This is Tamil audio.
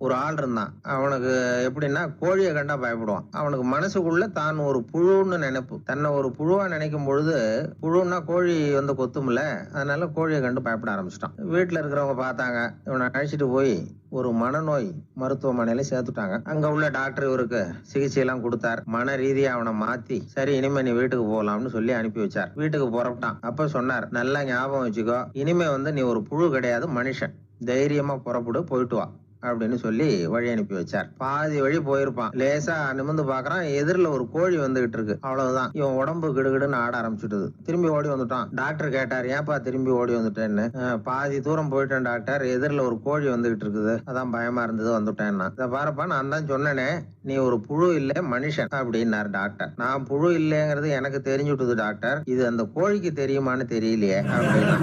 ஒரு ஆள் இருந்தான். அவனுக்கு எப்படின்னா கோழியை கண்டா பயப்படுவான். அவனுக்கு மனசுக்குள்ள தான் ஒரு புழுன்னு நினைப்பு. தன்னை ஒரு புழுவா நினைக்கும் பொழுது, புழுன்னா கோழி வந்து கொத்தும்ல, அதனால கோழியை கண்டு பயப்பட ஆரம்பிச்சிட்டான். வீட்டுல இருக்கிறவங்க பார்த்தாங்க. இவனை அழைச்சிட்டு போய் ஒரு மனநோய் மருத்துவமனையில சேர்த்துட்டாங்க. அங்க உள்ள டாக்டர் இவருக்கு சிகிச்சை எல்லாம் கொடுத்தார். மன ரீதியா அவனை மாத்தி, சரி இனிமே நீ வீட்டுக்கு போகலாம்னு சொல்லி அனுப்பி வச்சார். வீட்டுக்கு புறப்பட்டான். அப்ப சொன்னார், நல்லா ஞாபகம் வச்சுக்கோ, இனிமே வந்து நீ ஒரு புழு கிடையாது, மனுஷன். தைரியமா புறப்படு, போயிட்டு வா அப்படின்னு சொல்லி வழி அனுப்பி வச்சார். பாதி வழி போயிருப்பான். லேசா நிமிர்ந்து பாக்குறான், எதிரில ஒரு கோழி வந்துகிட்டு இருக்கு. அவ்வளவுதான், இவன் உடம்பு கிடுகிடுன்னு ஆட ஆரம்பிச்சுட்டுது. திரும்பி ஓடி வந்துட்டான். டாக்டர் கேட்டார், ஏன்பா திரும்பி ஓடி வந்துட்டேன்னு. பாதி தூரம் போயிட்டேன் டாக்டர், எதிரில ஒரு கோழி வந்துகிட்டு இருக்குது, அதான் பயமா இருந்தது வந்துட்டேன்னா. இதை பாருப்பா, நான் தான் சொன்னேனே நீ ஒரு புழு இல்ல மனுஷன் அப்படின்னாரு டாக்டர். நான் புழு இல்லைங்கிறது எனக்கு தெரிஞ்சுட்டுது டாக்டர், இது அந்த கோழிக்கு தெரியுமான்னு தெரியலையே அப்படின்னா.